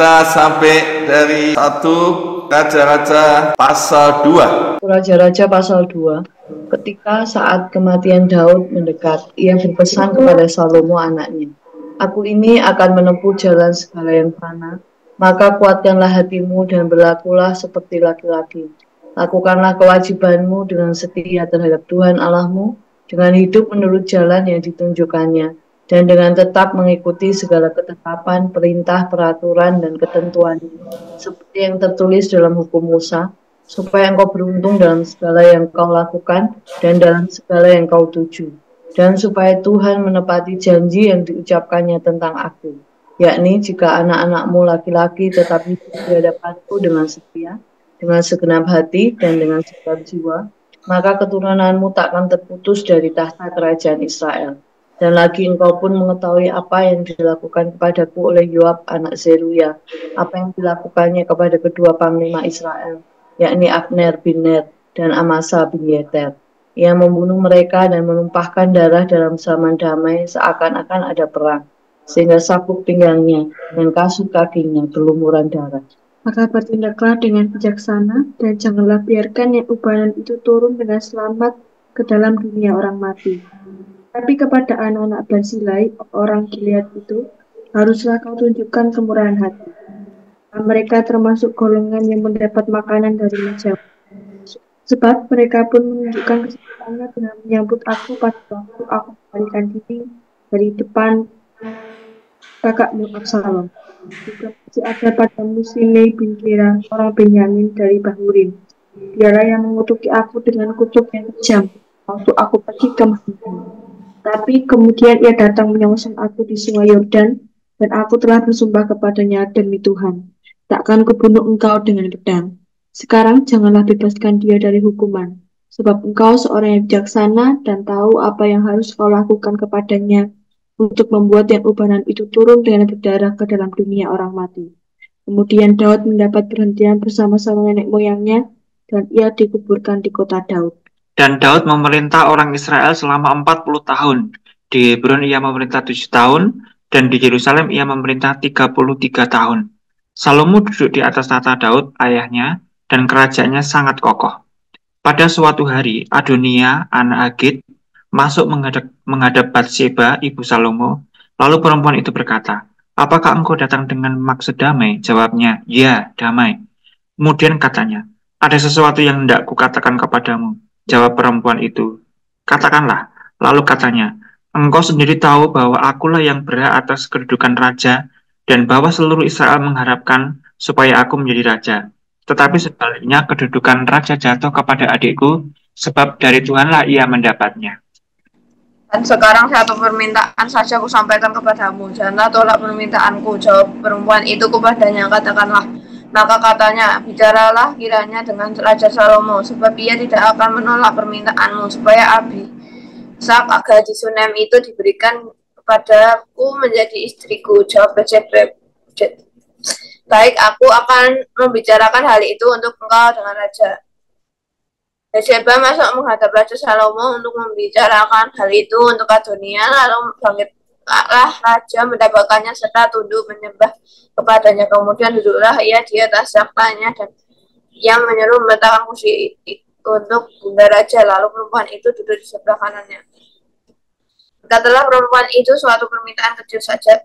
kita sampai dari 1 Raja-Raja pasal 2. Raja-Raja pasal 2. Ketika saat kematian Daud mendekat, ia berpesan kepada Salomo anaknya, "Aku ini akan menempuh jalan segala yang fana, maka kuatkanlah hatimu dan berlakulah seperti laki-laki. Lakukanlah kewajibanmu dengan setia terhadap Tuhan Allahmu, dengan hidup menurut jalan yang ditunjukkannya, dan dengan tetap mengikuti segala ketetapan, perintah, peraturan, dan ketentuan, seperti yang tertulis dalam hukum Musa, supaya engkau beruntung dalam segala yang kau lakukan dan dalam segala yang kau tuju. Dan supaya Tuhan menepati janji yang diucapkannya tentang aku, yakni jika anak-anakmu laki-laki tetap hidup di hadapanku dengan setia, dengan segenap hati dan dengan segenap jiwa, maka keturunanmu takkan terputus dari tahta kerajaan Israel. Dan lagi engkau pun mengetahui apa yang dilakukan kepadaku oleh Yoab anak Zeruya, apa yang dilakukannya kepada kedua panglima Israel, yakni Abner bin Ner dan Amasa bin Yeter. Ia membunuh mereka dan menumpahkan darah dalam zaman damai seakan-akan ada perang, sehingga sabuk pinggangnya dan kasut kakinya berlumuran darah. Maka bertindaklah dengan bijaksana, dan janganlah biarkan yang ubanan itu turun dengan selamat ke dalam dunia orang mati. Tapi kepada anak-anak Barzilai, orang Gilead itu, haruslah kau tunjukkan kemurahan hati. Mereka termasuk golongan yang mendapat makanan dari meja. Sebab mereka pun menunjukkan kesukaannya dengan menyambut aku pada waktu aku melarikan diri dari depan kakakmu Absalom. Juga masih ada padamu Simei bin Gera, orang Benyamin dari Bahurim. Dialah yang mengutuki aku dengan kutuk yang kejam waktu aku pergi ke Mahanaim. Tapi kemudian ia datang menyongsong aku di sungai Yordan, dan aku telah bersumpah kepadanya demi Tuhan, takkan kubunuh engkau dengan pedang. Sekarang janganlah bebaskan dia dari hukuman, sebab engkau seorang yang bijaksana dan tahu apa yang harus kau lakukan kepadanya untuk membuat yang ubanan itu turun dengan berdarah ke dalam dunia orang mati. Kemudian Daud mendapat perhentian bersama-sama nenek moyangnya, dan ia dikuburkan di kota Daud. Dan Daud memerintah orang Israel selama 40 tahun. Di Hebron ia memerintah 7 tahun, dan di Yerusalem ia memerintah 33 tahun. Salomo duduk di atas tahta Daud, ayahnya, dan kerajaannya sangat kokoh. Pada suatu hari, Adonia, anak Hagit, masuk menghadap Batseba, ibu Salomo. Lalu perempuan itu berkata, "Apakah engkau datang dengan maksud damai?" Jawabnya, "Ya, damai." Kemudian katanya, "Ada sesuatu yang hendak kukatakan kepadamu." Jawab perempuan itu, "Katakanlah." Lalu katanya, "Engkau sendiri tahu bahwa akulah yang berhak atas kedudukan raja, dan bahwa seluruh Israel mengharapkan supaya aku menjadi raja. Tetapi sebaliknya kedudukan raja jatuh kepada adikku, sebab dari Tuhanlah ia mendapatnya. Dan sekarang satu permintaan saja kusampaikan kepadamu, janganlah tolak permintaanku." Jawab perempuan itu kepadanya, "Katakanlah." Maka katanya, "Bicaralah kiranya dengan Raja Salomo, sebab ia tidak akan menolak permintaanmu, supaya Abishag gadis Sunem itu diberikan kepadaku menjadi istriku." Jawab Batseba, "Baik, aku akan membicarakan hal itu untuk engkau dengan raja." Batseba masuk menghadap Raja Salomo untuk membicarakan hal itu untuk Adonia, lalu bangkitlah raja mendapatkannya serta tunduk menyembah kepadanya. Kemudian duduklah ia di atas taktanya, dan ia menyuruh meletakkan kursi untuk bunda raja. Lalu perempuan itu duduk di sebelah kanannya. Katalah perempuan itu, "Suatu permintaan kecil saja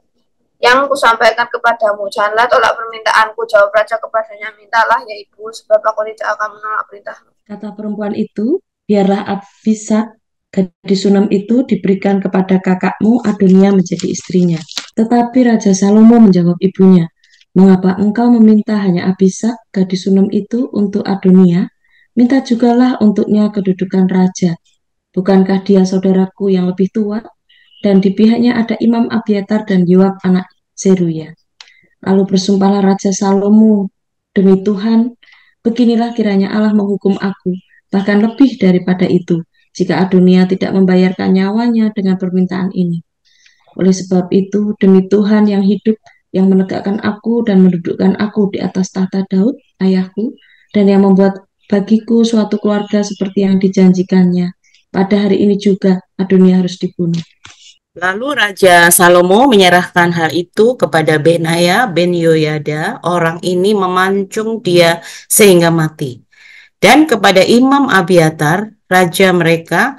yang kusampaikan kepadamu, janganlah tolak permintaanku." Jawab raja kepadanya, "Mintalah ya ibu, sebab aku tidak akan menolak perintahmu." Kata perempuan itu, "Biarlah Abishag gadis Sunem itu diberikan kepada kakakmu Adonia menjadi istrinya." Tetapi Raja Salomo menjawab ibunya, "Mengapa engkau meminta hanya Abishag gadis Sunem itu untuk Adonia? Minta jugalah untuknya kedudukan raja. Bukankah dia saudaraku yang lebih tua? Dan di pihaknya ada Imam Abiatar dan Yoab anak Zeruya." Lalu bersumpahlah Raja Salomo, "Demi Tuhan, beginilah kiranya Allah menghukum aku, bahkan lebih daripada itu, jika Adonia tidak membayarkan nyawanya dengan permintaan ini. Oleh sebab itu, demi Tuhan yang hidup, yang menegakkan aku dan mendudukkan aku di atas tahta Daud, ayahku, dan yang membuat bagiku suatu keluarga seperti yang dijanjikannya, pada hari ini juga Adonia harus dibunuh." Lalu Raja Salomo menyerahkan hal itu kepada Benaya bin Yoyada. Orang ini memancung dia sehingga mati. Dan kepada Imam Abiatar, raja mereka,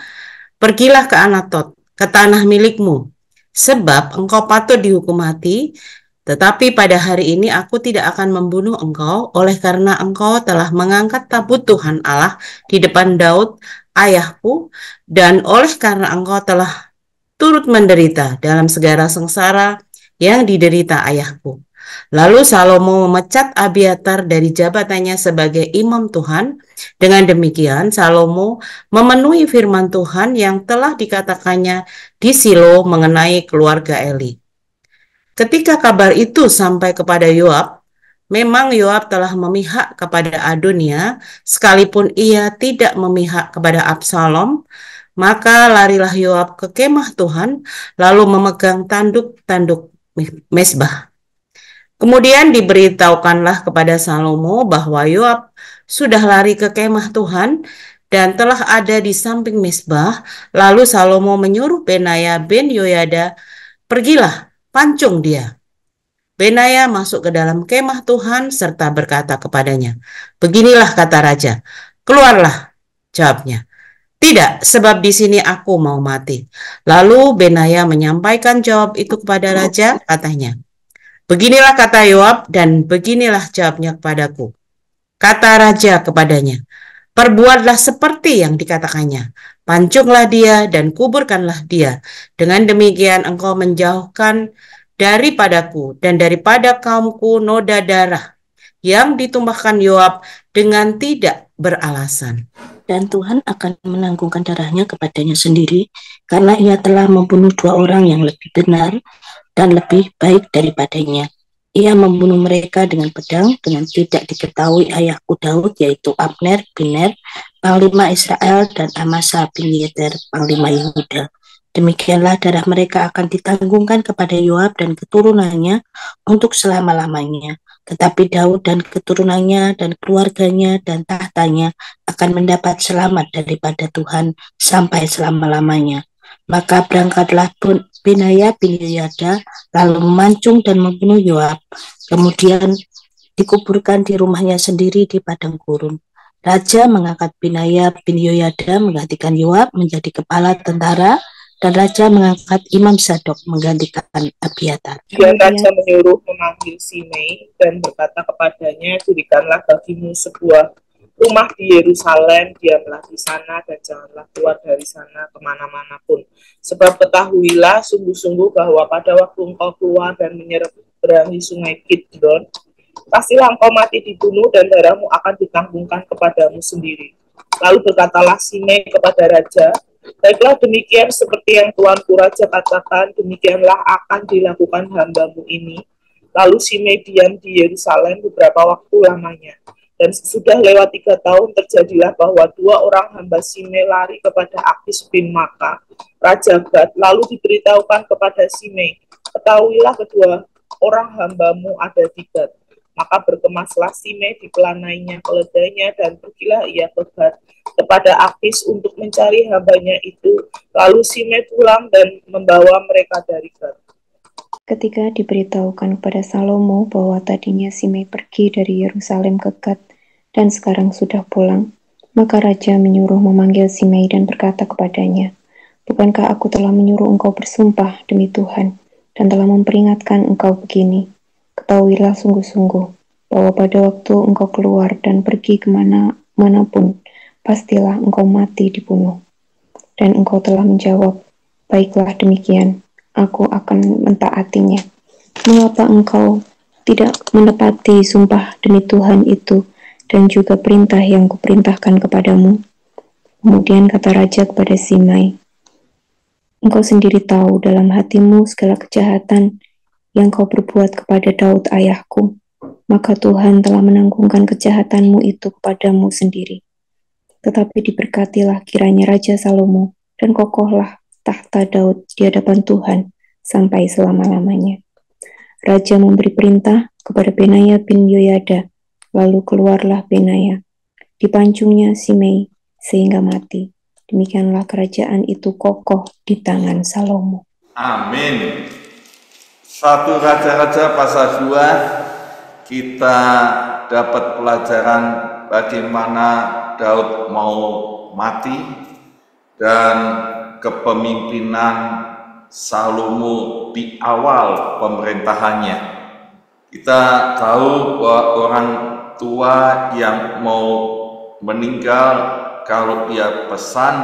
pergilah ke Anatot, ke tanah milikmu, sebab engkau patut dihukum mati, tetapi pada hari ini aku tidak akan membunuh engkau, oleh karena engkau telah mengangkat tabut Tuhan Allah di depan Daud, ayahku, dan oleh karena engkau telah turut menderita dalam segala sengsara yang diderita ayahku. Lalu Salomo memecat Abiatar dari jabatannya sebagai imam Tuhan. Dengan demikian, Salomo memenuhi firman Tuhan yang telah dikatakannya di Silo mengenai keluarga Eli. Ketika kabar itu sampai kepada Yoab, memang Yoab telah memihak kepada Adonia, sekalipun ia tidak memihak kepada Absalom. Maka larilah Yoab ke kemah Tuhan, lalu memegang tanduk-tanduk mezbah. Kemudian diberitahukanlah kepada Salomo bahwa Yoab sudah lari ke kemah Tuhan dan telah ada di samping mezbah. Lalu Salomo menyuruh Benaya bin Yoyada, pergilah, pancung dia. Benaya masuk ke dalam kemah Tuhan serta berkata kepadanya, beginilah kata raja, keluarlah, jawabnya. Tidak, sebab di sini aku mau mati. Lalu Benaya menyampaikan jawab itu kepada raja, katanya, beginilah kata Yoab dan beginilah jawabnya kepadaku. Kata raja kepadanya, perbuatlah seperti yang dikatakannya. Pancunglah dia dan kuburkanlah dia. Dengan demikian engkau menjauhkan daripadaku dan daripada kaumku noda darah yang ditumpahkan Yoab dengan tidak beralasan. Dan Tuhan akan menanggungkan darahnya kepadanya sendiri, karena ia telah membunuh 2 orang yang lebih benar dan lebih baik daripadanya. Ia membunuh mereka dengan pedang, dengan tidak diketahui ayahku Daud, yaitu Abner bin Ner, panglima Israel, dan Amasa bin Yeter, panglima Yehuda. Demikianlah darah mereka akan ditanggungkan kepada Yoab dan keturunannya untuk selama-lamanya. Tetapi Daud dan keturunannya dan keluarganya dan tahtanya akan mendapat selamat daripada Tuhan sampai selama-lamanya. Maka berangkatlah Benaya bin Yoyada, lalu memancung dan membunuh Yoab. Kemudian dikuburkan di rumahnya sendiri di padang gurun. Raja mengangkat Benaya bin Yoyada menggantikan Yoab menjadi kepala tentara, dan raja mengangkat Imam Zadok menggantikan Abiatar. Dan raja menyuruh memanggil Simei dan berkata kepadanya, dirikanlah bagimu sebuah rumah di Yerusalem, diamlah di sana dan janganlah keluar dari sana kemana-mana pun. Sebab ketahuilah sungguh-sungguh bahwa pada waktu engkau keluar dan menyeberangi sungai Kidron, pastilah engkau mati dibunuh dan darahmu akan ditanggungkan kepadamu sendiri. Lalu berkatalah Simei kepada raja, baiklah demikian seperti yang tuanku raja katakan, demikianlah akan dilakukan hambamu ini. Lalu Simei diam di Yerusalem beberapa waktu lamanya. Dan sudah lewat 3 tahun terjadilah bahwa 2 orang hamba Simei lari kepada Akis bin Maka, raja Gad, lalu diberitahukan kepada Simei, ketahuilah kedua orang hambamu ada di Gad. Maka berkemaslah Simei, dipelanainya keledainya, dan pergilah ia ke Gad kepada Akis untuk mencari hambanya itu. Lalu Simei pulang dan membawa mereka dari Gad. Ketika diberitahukan kepada Salomo bahwa tadinya Simei pergi dari Yerusalem ke Gad dan sekarang sudah pulang, maka raja menyuruh memanggil Simei dan berkata kepadanya, bukankah aku telah menyuruh engkau bersumpah demi Tuhan dan telah memperingatkan engkau begini? Ketahuilah sungguh-sungguh bahwa pada waktu engkau keluar dan pergi kemana-manapun, pastilah engkau mati dibunuh. Dan engkau telah menjawab, baiklah demikian, aku akan mentaatinya. Mengapa engkau tidak menepati sumpah demi Tuhan itu dan juga perintah yang kuperintahkan kepadamu? Kemudian kata raja kepada Simei, engkau sendiri tahu dalam hatimu segala kejahatan yang kau berbuat kepada Daud ayahku, maka Tuhan telah menanggungkan kejahatanmu itu kepadamu sendiri. Tetapi diberkatilah kiranya Raja Salomo, dan kokohlah tahta Daud di hadapan Tuhan sampai selama-lamanya. Raja memberi perintah kepada Benaya bin Yoyada, lalu keluarlah Benaya. Dipancungnya Simei sehingga mati. Demikianlah kerajaan itu kokoh di tangan Salomo. Amin. 1 Raja-Raja pasal 2 kita dapat pelajaran bagaimana Daud mau mati dan kepemimpinan Salomo di awal pemerintahannya. Kita tahu bahwa orang tua yang mau meninggal, kalau dia pesan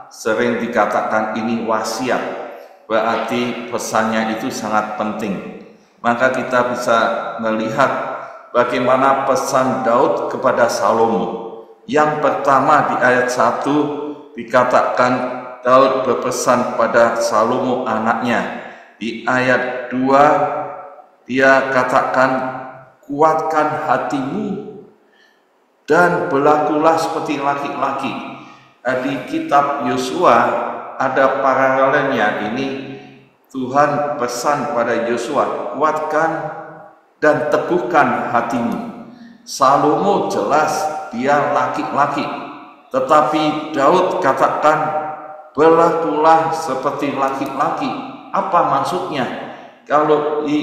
sering dikatakan ini wasiat. Berarti pesannya itu sangat penting. Maka kita bisa melihat bagaimana pesan Daud kepada Salomo. Yang pertama di ayat 1 dikatakan Daud berpesan pada Salomo anaknya. Di ayat 2 dia katakan, kuatkan hatimu dan berlakulah seperti laki-laki. Di kitab Yosua ada paralelnya ini. Tuhan pesan pada Yosua, kuatkan dan teguhkan hatimu. Salomo jelas dia laki-laki, tetapi Daud katakan berlakulah seperti laki-laki. Apa maksudnya? Kalau di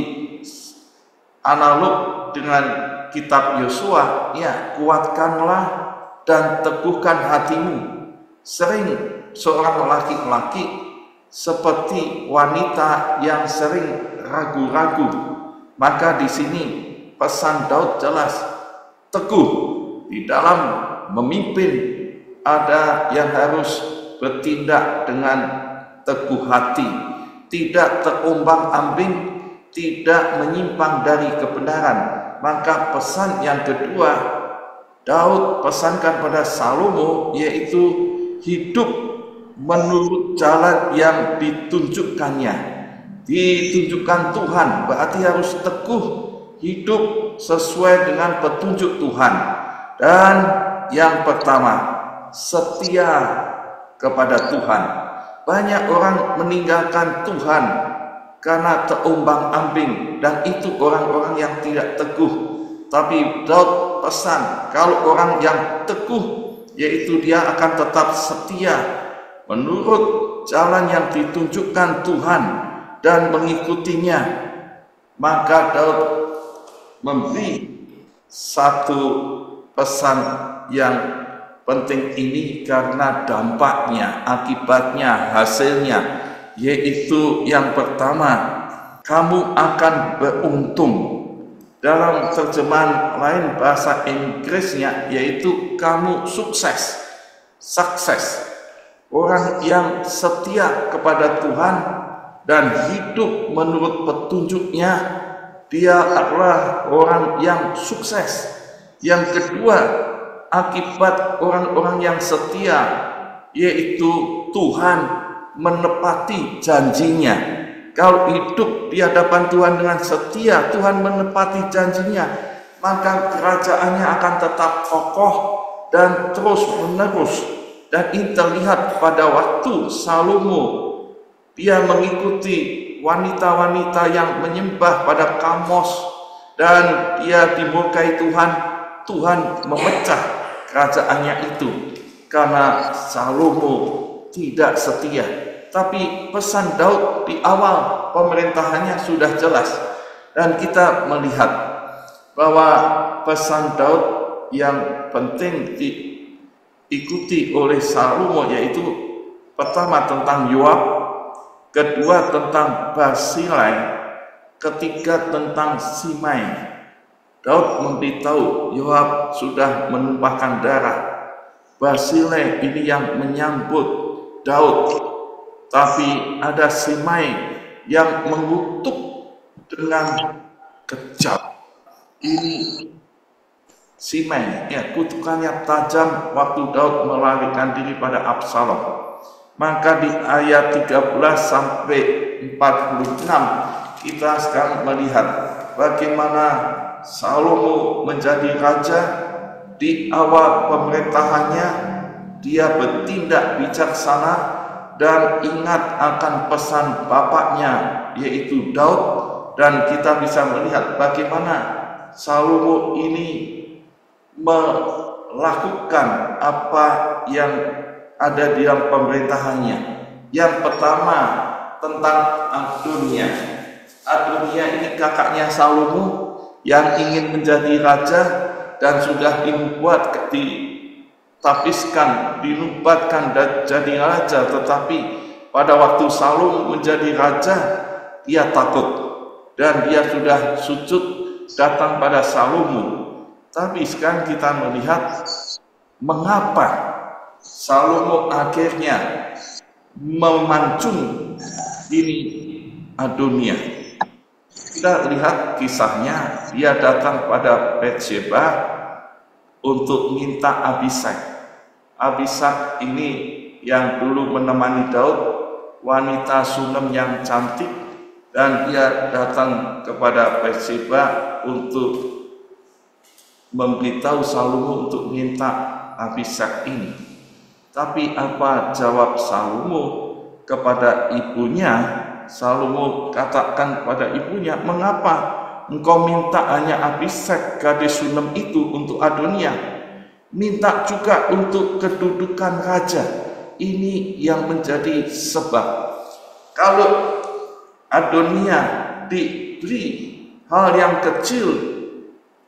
analog dengan kitab Yosua, ya kuatkanlah dan teguhkan hatimu. Sering seorang laki-laki seperti wanita yang sering ragu-ragu. Maka di sini pesan Daud jelas, teguh di dalam memimpin. Ada yang harus bertindak dengan teguh hati, tidak terombang-ambing, tidak menyimpang dari kebenaran. Maka pesan yang kedua Daud pesankan pada Salomo, yaitu hidup menurut jalan yang ditunjukkannya. Ditunjukkan Tuhan, berarti harus teguh hidup sesuai dengan petunjuk Tuhan. Dan yang pertama, setia kepada Tuhan. Banyak orang meninggalkan Tuhan karena terombang-ambing, dan itu orang-orang yang tidak teguh. Tapi Daud pesan, kalau orang yang teguh, yaitu dia akan tetap setia menurut jalan yang ditunjukkan Tuhan dan mengikutinya. Maka Daud memberi satu pesan yang penting ini karena dampaknya, akibatnya, hasilnya, yaitu yang pertama, kamu akan beruntung. Dalam terjemahan lain bahasa Inggrisnya yaitu kamu sukses. Sukses. Orang yang setia kepada Tuhan dan hidup menurut petunjuknya, dia adalah orang yang sukses. Yang kedua, akibat orang-orang yang setia, yaitu Tuhan menepati janjinya. Kalau hidup di hadapan Tuhan dengan setia, Tuhan menepati janjinya, maka kerajaannya akan tetap kokoh dan terus menerus. Dan ini terlihat pada waktu Salomo, dia mengikuti wanita-wanita yang menyembah pada Kamos, dan dia dimurkai Tuhan. Tuhan memecah kerajaannya itu karena Salomo tidak setia. Tapi pesan Daud di awal pemerintahannya sudah jelas, dan kita melihat bahwa pesan Daud yang penting diikuti oleh Salomo, yaitu pertama tentang Yoab, kedua tentang Barsilai, ketiga tentang Simei. Daud memberitahu Yoab sudah menumpahkan darah. Barsilai ini yang menyambut Daud. Tapi ada Simei yang mengutuk dengan kejam. Ini Simei, ya, kutukannya tajam waktu Daud melarikan diri pada Absalom. Maka di ayat 13 sampai 46 kita sekarang melihat bagaimana Salomo menjadi raja. Di awal pemerintahannya dia bertindak bijaksana dan ingat akan pesan bapaknya yaitu Daud, dan kita bisa melihat bagaimana Salomo ini melakukan apa yang ada di dalam pemerintahannya. Yang pertama tentang Adonia. Adonia ini kakaknya Salomo yang ingin menjadi raja dan sudah ditapiskan, dinubatkan dan jadi raja, tetapi pada waktu Salomo menjadi raja, dia takut dan dia sudah sujud datang pada Salomo. Tapi sekarang kita melihat mengapa Salomo akhirnya memancung ini Adonia. Kita lihat kisahnya, dia datang pada Bathsheba untuk minta Abishag. Abishag ini yang dulu menemani Daud, wanita Sunem yang cantik, dan dia datang kepada Bathsheba untuk memberitahu Salomo untuk minta Abishag ini. Tapi apa jawab Salomo kepada ibunya? Salomo katakan pada ibunya, "Mengapa engkau minta hanya Abishag gadis Sunem itu untuk Adonia? Minta juga untuk kedudukan raja." Ini yang menjadi sebab. Kalau Adonia diberi hal yang kecil,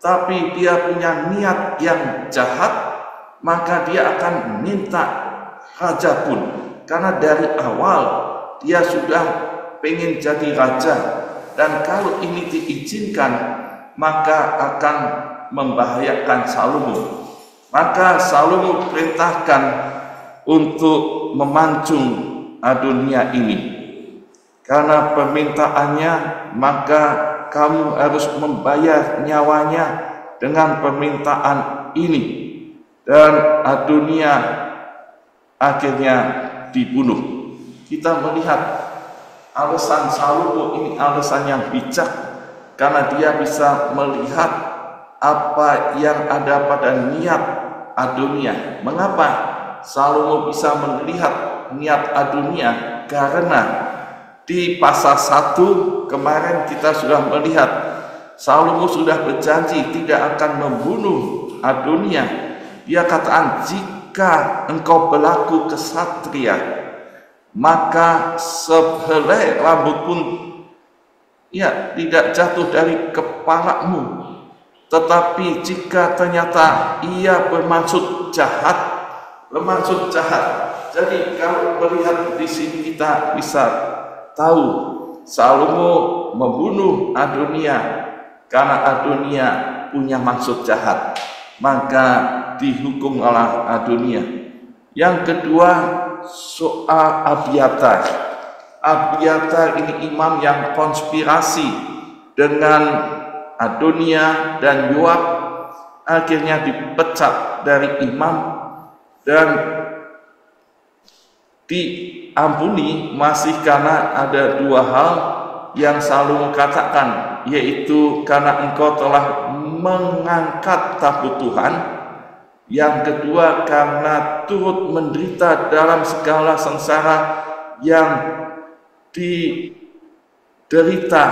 tapi dia punya niat yang jahat, maka dia akan minta raja pun. Karena dari awal dia sudah pengen jadi raja, dan kalau ini diizinkan maka akan membahayakan Salomo. Maka Salomo perintahkan untuk memancung Adonia ini. Karena permintaannya, maka kamu harus membayar nyawanya dengan permintaan ini. Dan Adonia akhirnya dibunuh. Kita melihat alasan Salomo ini alasan yang bijak, karena dia bisa melihat apa yang ada pada niat Adonia. Mengapa Salomo bisa melihat niat Adonia? Karena di pasal 1 kemarin kita sudah melihat Salomo sudah berjanji tidak akan membunuh Adonia. Dia katakan, "Jika engkau berlaku kesatria, maka sehelai rambut pun tidak jatuh dari kepalamu. Tetapi jika ternyata ia bermaksud jahat." Jadi kalau melihat di sini kita bisa tahu Salomo membunuh Adonia karena Adonia punya maksud jahat, maka dihukum oleh Adonia. Yang kedua, soal Abiatar. Abiatar ini imam yang konspirasi dengan Adonia dan Yoab, akhirnya dipecat dari imam dan diampuni masih karena ada dua hal yang Salomo katakan, yaitu karena engkau telah mengangkat tabut Tuhan. Yang kedua, karena turut menderita dalam segala sengsara yang diderita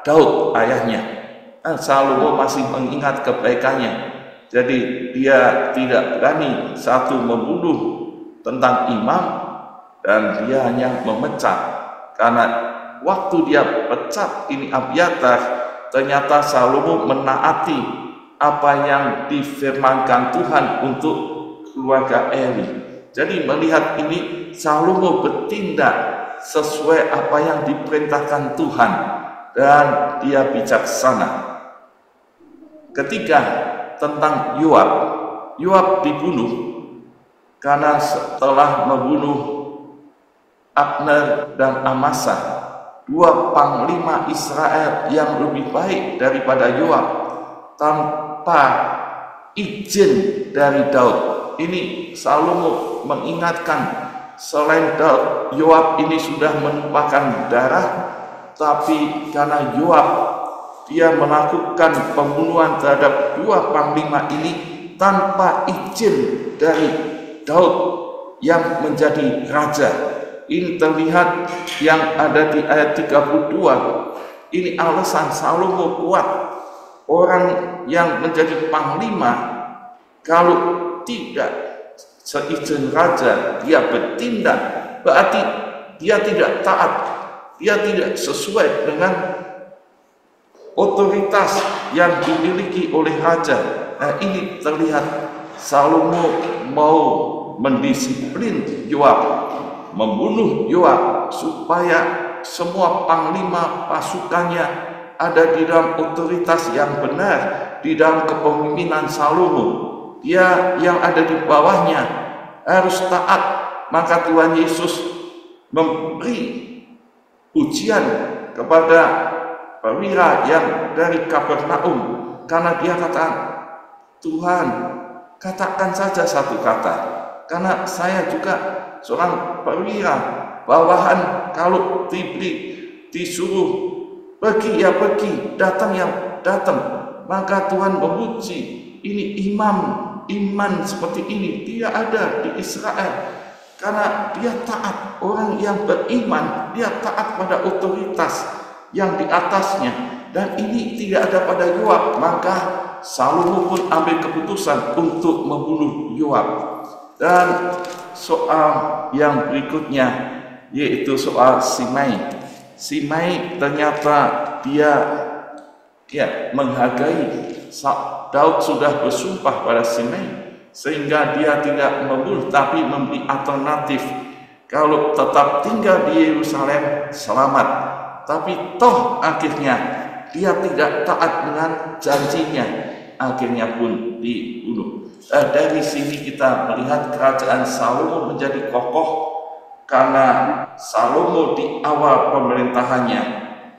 Daud ayahnya. Salomo masih mengingat kebaikannya, jadi dia tidak berani satu membunuh tentang imam, dan dia hanya memecat. Karena waktu dia pecat ini Abiatar, ternyata Salomo menaati apa yang difirmankan Tuhan untuk keluarga Eli. Jadi melihat ini Salomo bertindak sesuai apa yang diperintahkan Tuhan, dan dia bijaksana. Ketiga, tentang Yoab. Yoab dibunuh karena setelah membunuh Abner dan Amasa, dua panglima Israel yang lebih baik daripada Yoab, tanpa izin dari Daud. Ini Salomo mengingatkan, selain Daud, Yoab ini sudah menumpahkan darah, tapi karena Yoab dia melakukan pembunuhan terhadap dua panglima ini tanpa izin dari Daud yang menjadi raja. Ini terlihat yang ada di ayat 32. Ini alasan Salomo kuat. Orang yang menjadi panglima, kalau tidak seizin raja dia bertindak, berarti dia tidak taat dia tidak sesuai dengan otoritas yang dimiliki oleh raja. Nah, ini terlihat Salomo mau mendisiplin Yoab, membunuh Yoab supaya semua panglima pasukannya ada di dalam otoritas yang benar, di dalam kepemimpinan Salomo. Dia yang ada di bawahnya harus taat. Maka Tuhan Yesus memberi ujian kepada perwira yang dari Kapernaum, karena dia kata, Tuhan, katakan saja satu kata, karena saya juga seorang perwira bawahan, kalau disuruh pergi ya pergi, datang ya datang. Maka Tuhan memuji, ini iman seperti ini dia ada di Israel, karena dia taat. Orang yang beriman dia taat pada otoritas yang di atasnya, dan ini tidak ada pada Yoab. Maka Salomo pun ambil keputusan untuk membunuh Yoab. Dan soal yang berikutnya yaitu soal Simei. Simei ternyata dia menghargai. Daud sudah bersumpah pada Simei, sehingga dia tidak membunuh, tapi memberi alternatif. Kalau tetap tinggal di Yerusalem selamat, tapi toh akhirnya dia tidak taat dengan janjinya, akhirnya pun dibunuh. Dari sini kita melihat kerajaan Salomo menjadi kokoh karena Salomo di awal pemerintahannya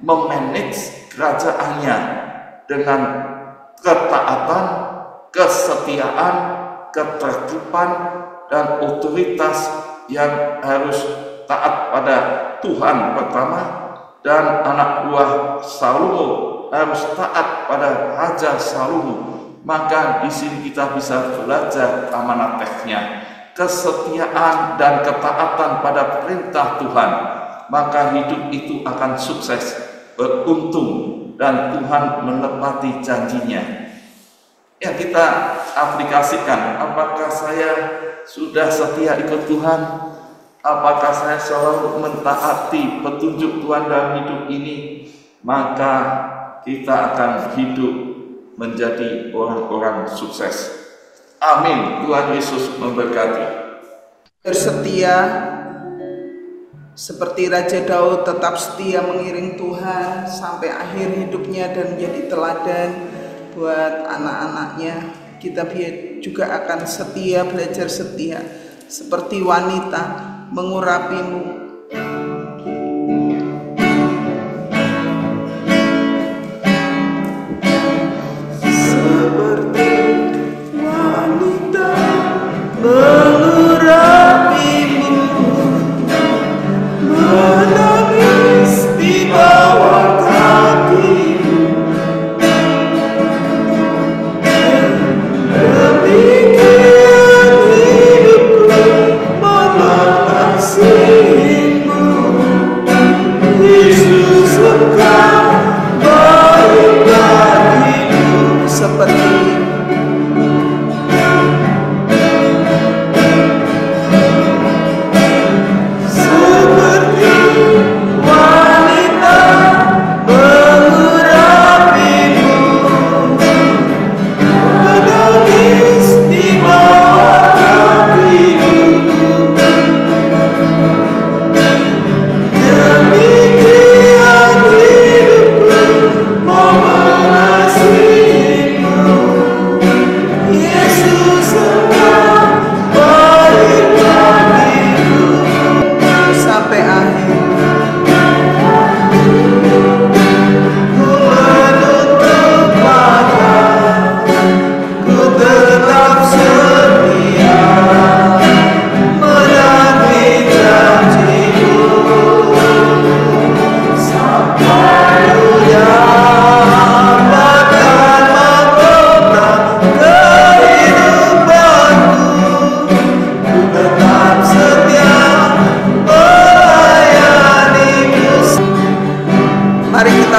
memanage kerajaannya dengan ketaatan, kesetiaan, ketertiban, dan otoritas yang harus taat pada Tuhan pertama, dan anak buah Salomo harus taat pada Raja Salomo. Maka di sini kita bisa belajar amanatnya, kesetiaan dan ketaatan pada perintah Tuhan. Maka hidup itu akan sukses, beruntung, dan Tuhan menepati janjinya. Ya, kita aplikasikan. Apakah saya sudah setia ikut Tuhan? Apakah saya selalu mentaati petunjuk Tuhan dalam hidup ini? Maka kita akan hidup menjadi orang-orang sukses. Amin. Tuhan Yesus memberkati. Bersetia seperti Raja Daud tetap setia mengiring Tuhan sampai akhir hidupnya dan menjadi teladan buat anak-anaknya. Kita juga akan setia, belajar setia seperti wanita mengurapimu. Seperti wanita mengurapimu, menangis di bawah kakimu. Demikian hidupku mengasihimu. Yesus engkau baik bagiku. Seperti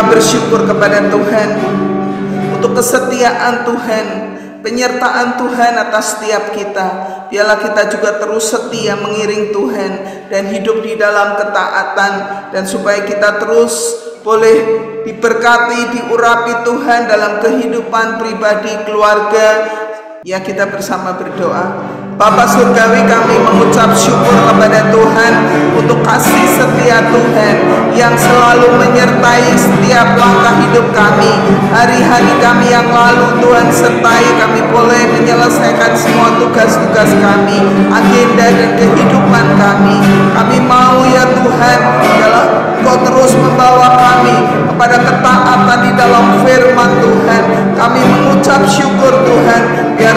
bersyukur kepada Tuhan untuk kesetiaan Tuhan penyertaan Tuhan atas setiap kita. Biarlah kita juga terus setia mengiring Tuhan dan hidup di dalam ketaatan, dan supaya kita terus boleh diberkati, diurapi Tuhan dalam kehidupan pribadi, keluarga. Ya, kita bersama berdoa. Bapa Surgawi, kami mengucap syukur kepada Tuhan untuk kasih setia Tuhan yang selalu menyertai setiap langkah hidup kami. Hari-hari kami yang lalu Tuhan sertai kami boleh menyelesaikan semua tugas-tugas kami, agenda dan kehidupan kami. Kami mau ya Tuhan, Kau terus membawa kami kepada ketaatan di dalam firman Tuhan. Kami mengucap syukur Tuhan, biar